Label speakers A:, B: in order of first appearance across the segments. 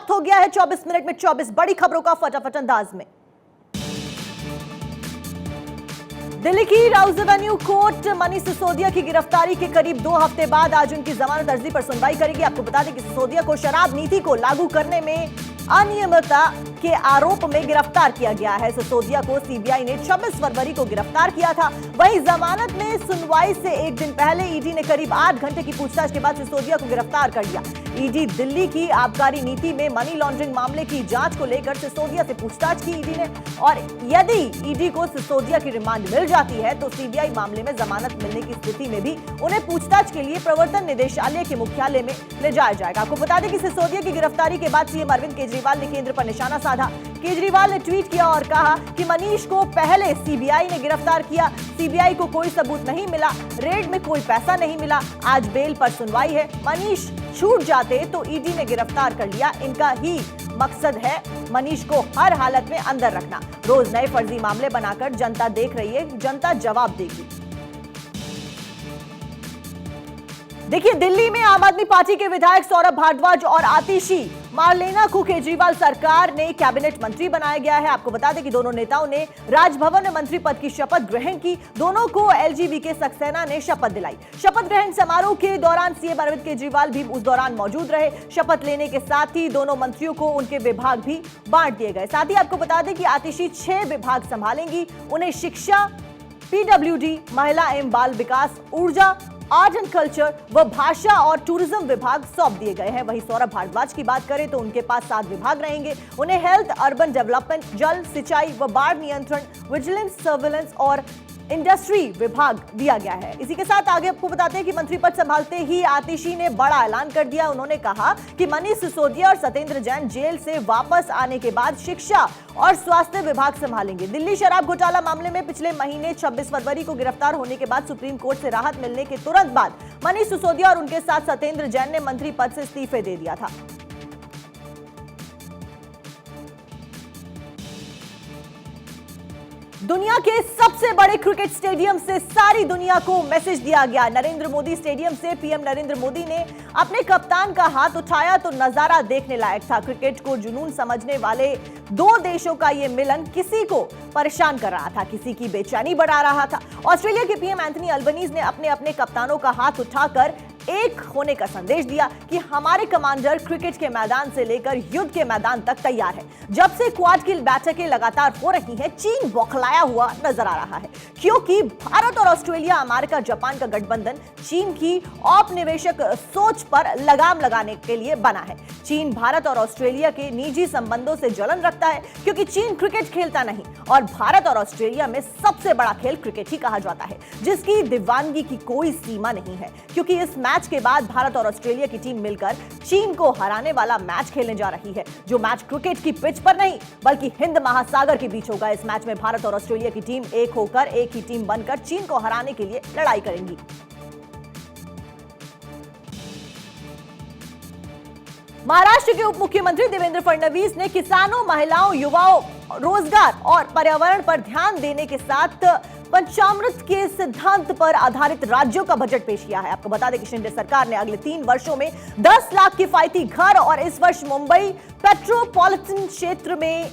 A: वक्त हो गया है 24 मिनट में 24 बड़ी खबरों का फटाफट अंदाज में। दिल्ली की राउज एवेन्यू कोर्ट मनीष सिसोदिया की गिरफ्तारी के करीब 2 हफ्ते बाद आज उनकी जमानत अर्जी पर सुनवाई करेगी। आपको बता दें कि सिसोदिया को शराब नीति को लागू करने में अनियमितता के आरोप में गिरफ्तार किया गया है। सिसोदिया को सीबीआई ने 26 फरवरी को गिरफ्तार किया था। वहीं जमानत में सुनवाई से एक दिन पहले ईडी ने करीब 8 घंटे की पूछताछ के बाद सिसोदिया को गिरफ्तार कर लिया। ईडी दिल्ली की आबकारी नीति में मनी लॉन्ड्रिंग मामले की जांच को लेकर सिसोदिया से पूछताछ की ईडी ने, और यदि ईडी को सिसोदिया की रिमांड मिल जाती है तो सीबीआई मामले में जमानत मिलने की स्थिति में भी उन्हें पूछताछ के लिए प्रवर्तन निदेशालय के मुख्यालय में ले जाया जाएगा। आपको बता दें कि सिसोदिया की गिरफ्तारी के बाद सीएम अरविंद केजरीवाल ने केंद्र पर निशाना साधा। केजरीवाल ने ट्वीट किया और कहा कि मनीष को पहले सीबीआई ने गिरफ्तार किया, सीबीआई को कोई सबूत नहीं मिला, रेड में कोई पैसा नहीं मिला, आज बेल पर सुनवाई है, मनीष छूट जाते तो ईडी ने गिरफ्तार कर लिया। इनका ही मकसद है मनीष को हर हालत में अंदर रखना। रोज नए फर्जी मामले बनाकर जनता देख रही है, जनता जवाब देगी। देखिए, दिल्ली में आम आदमी पार्टी के विधायक सौरभ भारद्वाज और आतिशी मार्लेना को केजरीवाल सरकार ने कैबिनेट मंत्री बनाया गया है। आपको बता दें कि दोनों नेताओं ने राजभवन में मंत्री पद की शपथ ग्रहण की। दोनों को एलजीबीके सक्सेना ने शपथ दिलाई। शपथ ग्रहण समारोह के दौरान सीएम अरविंद केजरीवाल भी उस दौरान मौजूद रहे। शपथ लेने के साथ ही दोनों मंत्रियों को उनके विभाग भी बांट दिए गए। साथ ही आपको बता दें कि आतिशी 6 विभाग संभालेंगी। उन्हें शिक्षा, पीडब्ल्यूडी, महिला एवं बाल विकास, ऊर्जा, आर्ट एंड कल्चर व भाषा और टूरिज्म विभाग सौंप दिए गए हैं। वहीं सौरभ भारद्वाज की बात करें तो उनके पास 7 विभाग रहेंगे। उन्हें हेल्थ, अर्बन डेवलपमेंट, जल, सिंचाई व बाढ़ नियंत्रण, विजिलेंस, सर्विलेंस और इंडस्ट्री विभाग दिया गया है। इसी के साथ आगे आपको बताते हैं कि मंत्री पद संभालते ही आतिशी ने बड़ा ऐलान कर दिया। उन्होंने कहा कि मनीष सिसोदिया और सत्येंद्र जैन जेल से वापस आने के बाद शिक्षा और स्वास्थ्य विभाग संभालेंगे। दिल्ली शराब घोटाला मामले में पिछले महीने 26 फरवरी को गिरफ्तार होने के बाद सुप्रीम कोर्ट से राहत मिलने के तुरंत बाद मनीष सिसोदिया और उनके साथ सत्येंद्र जैन ने मंत्री पद से इस्तीफे दे दिया था। दुनिया के सबसे बड़े क्रिकेट स्टेडियम से सारी दुनिया को मैसेज दिया गया। नरेंद्र मोदी स्टेडियम से पीएम नरेंद्र मोदी ने अपने कप्तान का हाथ उठाया तो नजारा देखने लायक था। क्रिकेट को जुनून समझने वाले 2 देशों का यह मिलन किसी को परेशान कर रहा था, किसी की बेचैनी बढ़ा रहा था। ऑस्ट्रेलिया के पीएम एंथनी अल्बनीज ने अपने अपने कप्तानों का हाथ उठाकर एक होने का संदेश दिया कि हमारे कमांडर क्रिकेट के मैदान से लेकर युद्ध के मैदान तक तैयार है। जब से क्वाड की बैठकें लगातार हो रही हैं, चीन बौखलाया हुआ नजर आ रहा है, क्योंकि भारत और ऑस्ट्रेलिया, अमेरिका, जापान का गठबंधन चीन की औपनिवेशिक सोच पर लगाम लगाने के लिए बना है। चीन भारत और ऑस्ट्रेलिया के निजी संबंधों से जलन रखता है, क्योंकि चीन क्रिकेट खेलता नहीं और भारत और ऑस्ट्रेलिया में सबसे बड़ा खेल क्रिकेट ही कहा जाता है, जिसकी दीवानगी की कोई सीमा नहीं है। क्योंकि इस मैच के बाद भारत और ऑस्ट्रेलिया की टीम मिलकर चीन को हराने वाला मैच खेलने जा रही है, जो मैच क्रिकेट की पिच पर नहीं बल्कि हिंद महासागर के बीच होगा। इस मैच में भारत और ऑस्ट्रेलिया की टीम एक होकर एक ही टीम बनकर चीन को हराने के लिए लड़ाई करेंगी। महाराष्ट्र के उप मुख्यमंत्री देवेंद्र फडणवीस ने किसानों, महिलाओं, युवाओं, रोजगार और पर्यावरण पर ध्यान देने के साथ पंचामृत के सिद्धांत पर आधारित राज्यों का बजट पेश किया है। आपको बता दें कि शिंदे सरकार ने अगले 3 वर्षों में 10 लाख किफायती घर और इस वर्ष मुंबई मेट्रोपॉलिटन क्षेत्र में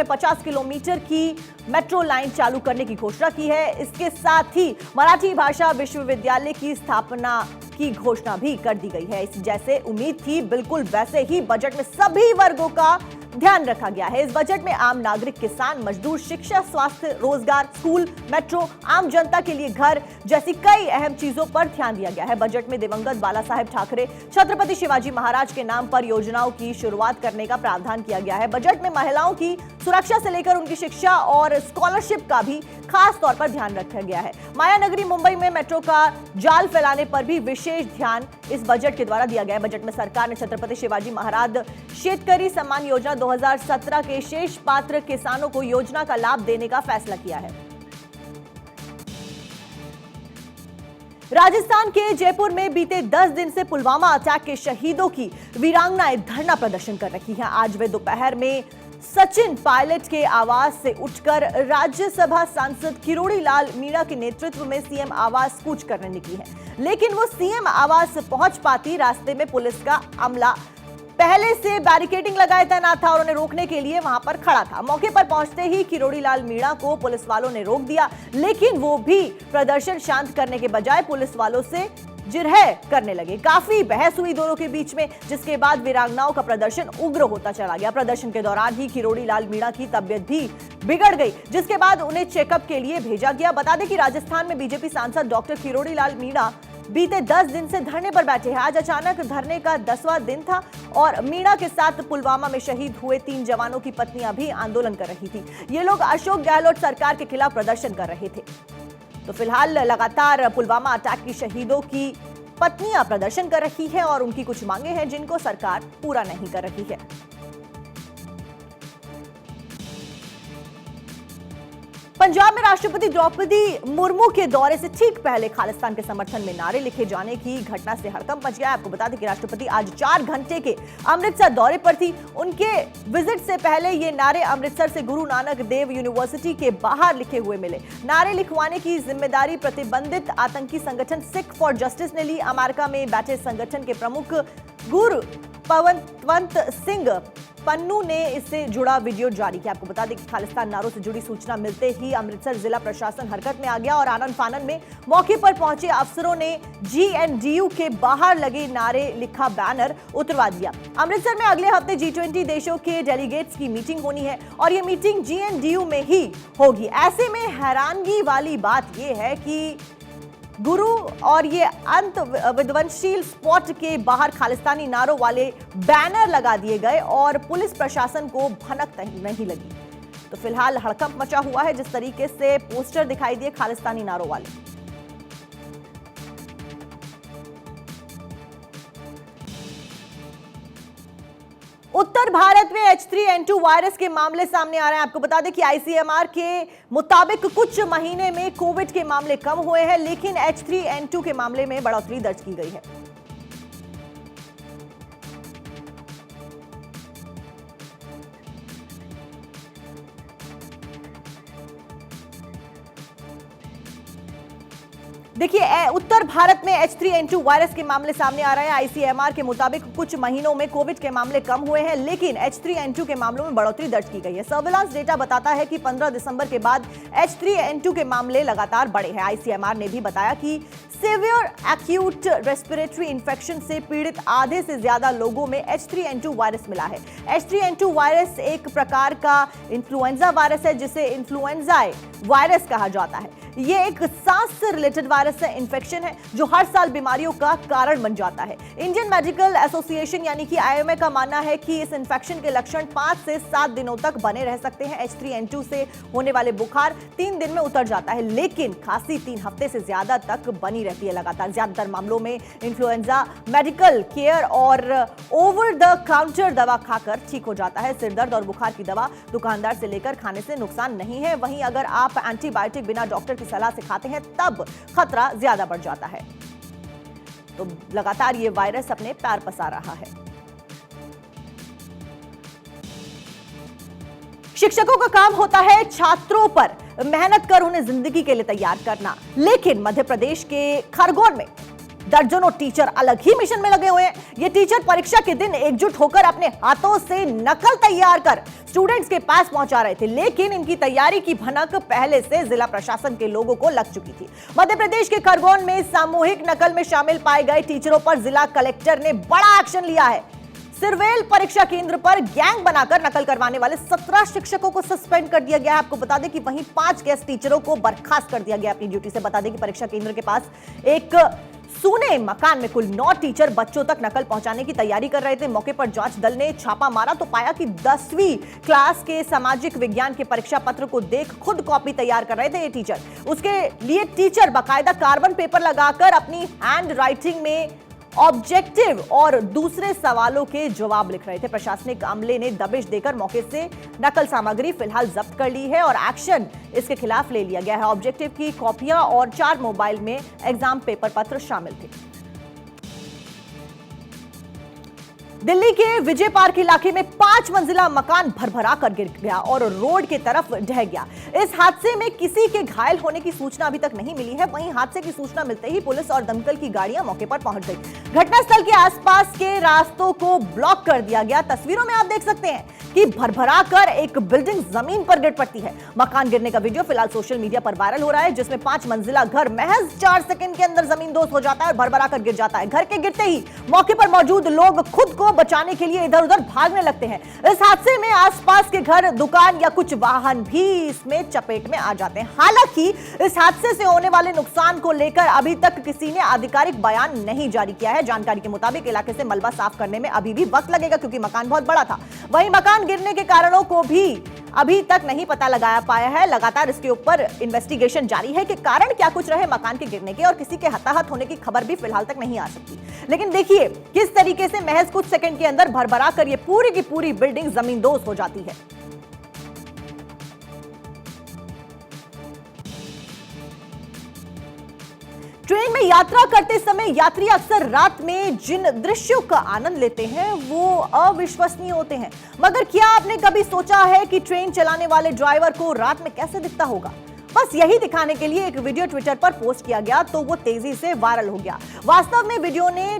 A: 50 किलोमीटर की मेट्रो लाइन चालू करने की घोषणा की है। इसके साथ ही मराठी भाषा विश्वविद्यालय की स्थापना की घोषणा भी कर दी गई है। जैसे उम्मीद थी, बिल्कुल वैसे ही बजट में सभी वर्गों का ध्यान रखा गया है। इस बजट में आम नागरिक, किसान, मजदूर, शिक्षा, स्वास्थ्य, रोजगार, स्कूल, मेट्रो, आम जनता के लिए घर जैसी कई अहम चीजों पर ध्यान दिया गया है। बजट में दिवंगत बाला साहेब ठाकरे, छत्रपति शिवाजी महाराज के नाम पर योजनाओं की शुरुआत करने का प्रावधान किया गया है। बजट में महिलाओं की सुरक्षा से लेकर उनकी शिक्षा और स्कॉलरशिप का भी खास तौर पर ध्यान रखा गया है। माया नगरी मुंबई में मेट्रो का जाल फैलाने पर भी विशेष ध्यान इस बजट के द्वारा दिया गया है। बजट में सरकार ने छत्रपति शिवाजी महाराज शेतकरी सम्मान योजना 2017 के शेष पात्र किसानों को योजना का लाभ देने का फैसला किया है। राजस्थान के जयपुर में बीते 10 दिन से पुलवामा अटैक के शहीदों की वीरांगनाएं धरना प्रदर्शन कर रही हैं। आज वे दोपहर में सचिन पायलट के आवास से उठकर राज्यसभा सांसद किरोड़ी लाल मीणा के नेतृत्व में सीएम आवास कूच करने निकली है, लेकिन वो सीएम आवास पहुंच पाती रास्ते में पुलिस का अमला पहले से बैरिकेडिंग लगाए तैनात था और उन्हें रोकने के लिए वहां पर खड़ा था। मौके पर पहुंचते ही किरोड़ी लाल मीणा को पुलिस वालों ने रोक दिया, लेकिन वो भी प्रदर्शन शांत करने के बजाय पुलिस वालों से जिरह करने लगे। काफी बहस हुई दोनों के बीच में, जिसके बाद वीरांगनाओं का प्रदर्शन उग्र होता चला गया। प्रदर्शन के दौरान ही किरोड़ी लाल मीणा की तबियत भी बिगड़ गई, जिसके बाद उन्हें चेकअप के लिए भेजा गया। बता दें कि राजस्थान में बीजेपी सांसद डॉक्टर किरोड़ी लाल मीणा बीते 10 दिन से धरने पर बैठे हैं। आज अचानक धरने का 10वां दिन था और मीणा के साथ पुलवामा में शहीद हुए 3 जवानों की पत्नियां भी आंदोलन कर रही थी। ये लोग अशोक गहलोत सरकार के खिलाफ प्रदर्शन कर रहे थे। तो फिलहाल लगातार पुलवामा अटैक की शहीदों की पत्नियां प्रदर्शन कर रही हैं और उनकी कुछ मांगे हैं जिनको सरकार पूरा नहीं कर रही है। पंजाब में राष्ट्रपति द्रौपदी मुर्मू के दौरे से ठीक पहले खालिस्तान के समर्थन में नारे लिखे जाने की घटना से हड़कंप मच गया। आपको बता दें कि राष्ट्रपति आज 4 घंटे के अमृतसर दौरे पर थी। उनके विजिट से पहले ये नारे अमृतसर से गुरु नानक देव यूनिवर्सिटी के बाहर लिखे हुए मिले। नारे लिखवाने की जिम्मेदारी प्रतिबंधित आतंकी संगठन सिख फॉर जस्टिस ने ली। अमेरिका में बैठे संगठन के प्रमुख गुरु पवनवंत सिंह पन्नू ने इससे जुड़ा वीडियो जारी किया। आपको बता दें कि खालिस्तान नारों से जुड़ी सूचना मिलते ही अमृतसर जिला प्रशासन हरकत में आ गया और आनन फानन में मौके पर पहुंचे अफसरों ने GNDU के बाहर लगे नारे लिखा बैनर उतरवा दिया। अमृतसर में अगले हफ्ते G20 देशों के डेलीगेट्स की मीटिंग होनी है और ये मीटिंग GNDU में ही होगी। ऐसे में हैरानगी वाली बात यह है कि गुरु और ये अंत विध्वंसशील स्पॉट के बाहर खालिस्तानी नारों वाले बैनर लगा दिए गए और पुलिस प्रशासन को भनक नहीं लगी। तो फिलहाल हड़कंप मचा हुआ है जिस तरीके से पोस्टर दिखाई दिए खालिस्तानी नारों वाले। उत्तर भारत में H3N2 वायरस के मामले सामने आ रहे हैं। आपको बता दें कि ICMR के मुताबिक कुछ महीने में कोविड के मामले कम हुए हैं, लेकिन H3N2 के मामले में बढ़ोतरी दर्ज की गई है। देखिए, उत्तर भारत में H3N2 वायरस के मामले सामने आ रहे हैं। ICMR के मुताबिक कुछ महीनों में कोविड के मामले कम हुए हैं, लेकिन H3N2 के मामलों में बढ़ोतरी दर्ज की गई है। सर्विलांस डेटा बताता है कि 15 दिसंबर के बाद H3N2 के मामले लगातार बढ़े हैं। ICMR ने भी बताया कि सीवियर एक्यूट रेस्पिरेटरी इन्फेक्शन से पीड़ित आधे से ज्यादा लोगों में H3N2 वायरस मिला है। H3N2 वायरस एक प्रकार का इन्फ्लुएंजा वायरस है जिसे इन्फ्लुएंजा वायरस कहा जाता है। ये एक सांस से रिलेटेड वायरस है, इन्फेक्शन है जो हर साल बीमारियों का कारण बन जाता है। इंडियन मेडिकल एसोसिएशन यानी कि IMA का मानना है कि इस इन्फेक्शन के लक्षण 5 से 7 दिनों तक बने रह सकते हैं। H3N2 से होने वाले बुखार 3 दिन में उतर जाता है, लेकिन खांसी 3 हफ्ते से ज्यादा तक बनी रहती है लगातार। ज्यादातर मामलों में इन्फ्लुएंजा मेडिकल केयर और ओवर द काउंटर दवा खाकर ठीक हो जाता है। सिरदर्द और बुखार की दवा दुकानदार से लेकर खाने से नुकसान नहीं है। वहीं अगर आप एंटीबायोटिक बिना डॉक्टर की सलाह से खाते हैं तब खतरा ज्यादा बढ़ जाता है। तो लगातार ये वायरस अपने पैर पसार रहा है। शिक्षकों का काम होता है छात्रों पर मेहनत कर उन्हें जिंदगी के लिए तैयार करना, लेकिन मध्य प्रदेश के खरगोन में दर्जनों टीचर अलग ही मिशन में लगे हुए हैं। ये टीचर परीक्षा के दिन एकजुट होकर अपने हाथों से नकल तैयार कर स्टूडेंट्स के पास पहुंचा रहे थे, लेकिन इनकी तैयारी की भनक पहले से जिला प्रशासन के लोगों को लग चुकी थी। मध्य प्रदेश के खरगोन में सामूहिक नकल में शामिल पाए गए टीचरों पर जिला कलेक्टर ने बड़ा एक्शन लिया है। सिरवेल परीक्षा केंद्र पर गैंग बनाकर नकल करवाने वाले 17 शिक्षकों को सस्पेंड कर दिया गया है। आपको बता दें कि वहीं 5 गेस्ट टीचरों को बर्खास्त कर दिया गया अपनी ड्यूटी से। बता दें कि परीक्षा केंद्र के पास एक सूने मकान में कुल 9 टीचर बच्चों तक नकल पहुंचाने की तैयारी कर रहे थे। मौके पर जांच दल ने छापा मारा तो पाया कि 10वीं क्लास के सामाजिक विज्ञान के परीक्षा पत्र को देख खुद कॉपी तैयार कर रहे थे ये टीचर। उसके लिए टीचर बाकायदा कार्बन पेपर लगाकर अपनी हैंड राइटिंग में ऑब्जेक्टिव और दूसरे सवालों के जवाब लिख रहे थे। प्रशासनिक अमले ने दबिश देकर मौके से नकल सामग्री फिलहाल जब्त कर ली है और एक्शन इसके खिलाफ ले लिया गया है। ऑब्जेक्टिव की कॉपियां और 4 मोबाइल में एग्जाम पेपर पत्र शामिल थे। दिल्ली के विजय पार्क इलाके में 5 मंजिला मकान भरभरा कर गिर गया और रोड की तरफ ढह गया। इस हादसे में किसी के घायल होने की सूचना अभी तक नहीं मिली है। वहीं हादसे की सूचना मिलते ही पुलिस और दमकल की गाड़ियां मौके पर पहुंच गई। घटनास्थल के आसपास के रास्तों को ब्लॉक कर दिया गया। तस्वीरों में आप देख सकते हैं कि भरभरा कर एक बिल्डिंग जमीन पर गिर पड़ती है। मकान गिरने का वीडियो फिलहाल सोशल मीडिया पर वायरल हो रहा है, जिसमें 5 मंजिला घर महज 4 सेकंड के अंदर जमींदोज हो जाता है और भरभरा कर गिर जाता है। घर के गिरते ही मौके पर मौजूद लोग खुद को बचाने के लिए इधर उधर भागने लगते हैं। इस हादसे में आसपास के घर, दुकान या कुछ वाहन भी इसमें चपेट में आ जाते हैं। हालांकि इस हादसे से होने वाले नुकसान को लेकर अभी तक किसी ने आधिकारिक बयान नहीं जारी किया है। जानकारी के मुताबिक इलाके से मलबा साफ करने में अभी भी वक्त लगेगा, क्योंकि मकान बहुत बड़ा था। वहीं मकान गिरने के कारणों को भी अभी तक नहीं पता लगाया पाया है। लगातार इसके ऊपर इन्वेस्टिगेशन जारी है कि कारण क्या कुछ रहे मकान के गिरने के, और किसी के हताहत होने की खबर भी फिलहाल तक नहीं आ सकती। लेकिन देखिए किस तरीके से महज कुछ सेकंड के अंदर भरभरा कर ये पूरी की पूरी बिल्डिंग जमींदोज हो जाती है। ट्रेन में यात्रा करते समय यात्री अक्सर रात में जिन दृश्यों का आनंद लेते हैं वो अविश्वसनीय होते हैं। मगर क्या आपने कभी सोचा है कि ट्रेन चलाने वाले ड्राइवर को रात में कैसे दिखता होगा? बस यही दिखाने के लिए एक वीडियो ट्विटर पर पोस्ट किया गया तो वो तेजी से वायरल हो गया। वास्तव में वीडियो ने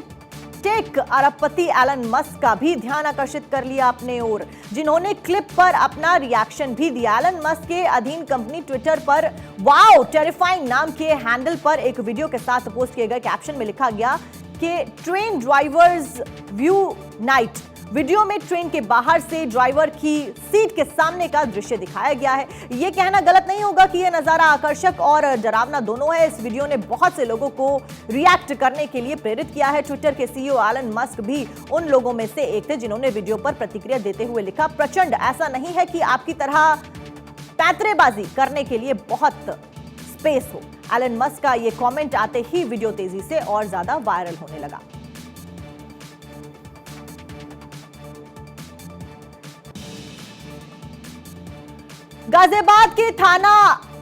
A: टेक अरबपति एलन मस्क का भी ध्यान आकर्षित कर लिया अपने ओर, जिन्होंने क्लिप पर अपना रिएक्शन भी दिया। एलन मस्क के अधीन कंपनी ट्विटर पर वाओ टेरिफाइंग नाम के हैंडल पर एक वीडियो के साथ पोस्ट किए गए कैप्शन में लिखा गया कि train drivers view night. Video में ट्रेन के बाहर से ड्राइवर की सीट के सामने का दृश्य दिखाया गया है। यह कहना गलत नहीं होगा कि यह नजारा आकर्षक और डरावना दोनों है। इस वीडियो ने बहुत से लोगों को रिएक्ट करने के लिए प्रेरित किया है। ट्विटर के सीईओ एलन मस्क भी उन लोगों में से एक थे जिन्होंने वीडियो पर प्रतिक्रिया देते हुए लिखा, प्रचंड, ऐसा नहीं है कि आपकी तरह पैंतरेबाजी करने के लिए बहुत स्पेस हो। एलन मस्क का यह कॉमेंट आते ही वीडियो तेजी से और ज्यादा वायरल होने लगा। गाजियाबाद के थाना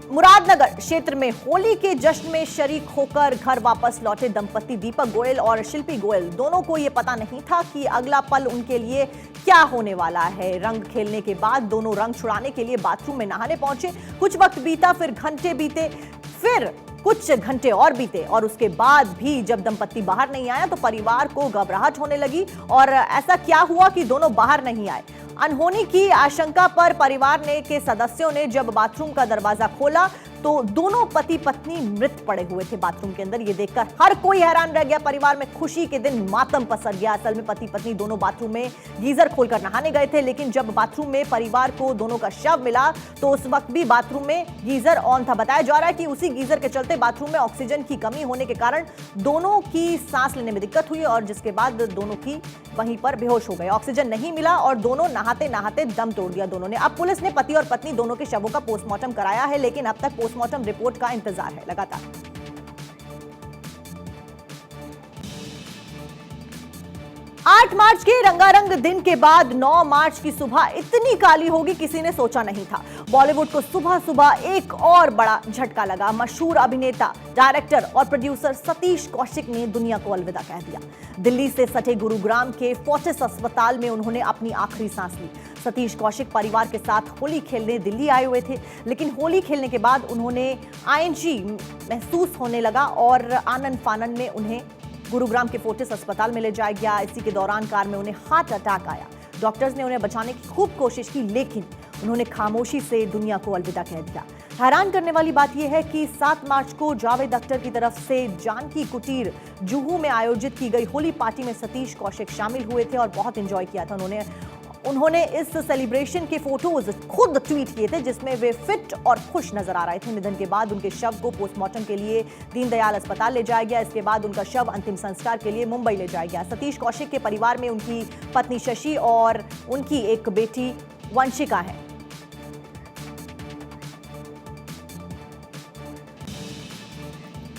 A: मुरादनगर क्षेत्र में होली के जश्न में शरीक होकर घर वापस लौटे दंपति दीपक गोयल और शिल्पी गोयल, दोनों को यह पता नहीं था कि अगला पल उनके लिए क्या होने वाला है। रंग खेलने के बाद दोनों रंग छुड़ाने के लिए बाथरूम में नहाने पहुंचे। कुछ वक्त बीता, फिर घंटे बीते, फिर कुछ घंटे और बीते और उसके बाद भी जब दंपति बाहर नहीं आया तो परिवार को घबराहट होने लगी। और ऐसा क्या हुआ कि दोनों बाहर नहीं आए? अनहोनी की आशंका पर परिवार के सदस्यों ने जब बाथरूम का दरवाजा खोला तो दोनों पति पत्नी मृत पड़े हुए थे बाथरूम के अंदर। ये देखकर हर कोई हैरान रह गया। परिवार में खुशी के दिन मातम पसर गया। असल में पति पत्नी दोनों बाथरूम में गीजर खोलकर नहाने गए थे, लेकिन जब बाथरूम में परिवार को दोनों का शव मिला तो उस वक्त भी बाथरूम में गीजर ऑन था। बताया जा रहा है कि उसी गीजर के चलते बाथरूम में ऑक्सीजन की कमी होने के कारण दोनों की सांस लेने में दिक्कत हुई और जिसके बाद दोनों की वहीं पर बेहोश हो गए। ऑक्सीजन नहीं मिला और दोनों नहाते नहाते दम तोड़ दिया दोनों ने। अब पुलिस ने पति और पत्नी दोनों के शवों का पोस्टमार्टम कराया है, लेकिन अब तक पोस्टमार्टम रिपोर्ट का इंतजार है लगातार। 8 मार्च के रंगारंग दिन के बाद 9 मार्च की सुबह इतनी काली होगी किसी ने सोचा नहीं था। बॉलीवुड को सुबह सुबह एक और बड़ा झटका लगा। मशहूर अभिनेता, डायरेक्टर और प्रोड्यूसर सतीश कौशिक ने दुनिया को अलविदा कह दिया। दिल्ली से सटे गुरुग्राम के फोर्टिस अस्पताल में उन्होंने अपनी आखिरी सांस ली। सतीश कौशिक परिवार के साथ होली खेलने दिल्ली आए हुए थे, लेकिन होली खेलने के बाद उन्होंने आईएनजी महसूस होने लगा और आनन फानन में उन्हें गुरुग्राम के फोर्टिस अस्पताल में ले जाया गया। इसी के दौरान कार में उन्हें हार्ट अटैक आया। डॉक्टर्स ने उन्हें बचाने की खूब कोशिश की, लेकिन उन्होंने खामोशी से दुनिया को अलविदा कह दिया। हैरान करने वाली बात यह है कि 7 मार्च को जावेद अख्तर की तरफ से जानकी कुटीर जुहू में आयोजित की गई होली पार्टी में सतीश कौशिक शामिल हुए थे और बहुत एंजॉय किया था उन्होंने इस सेलिब्रेशन के फोटोज खुद ट्वीट किए थे, जिसमें वे फिट और खुश नजर आ रहे थे। निधन के बाद उनके शव को पोस्टमार्टम के लिए दीनदयाल अस्पताल ले जाया गया। इसके बाद उनका शव अंतिम संस्कार के लिए मुंबई ले जाया गया। सतीश कौशिक के परिवार में उनकी पत्नी शशि और उनकी एक बेटी वंशिका है।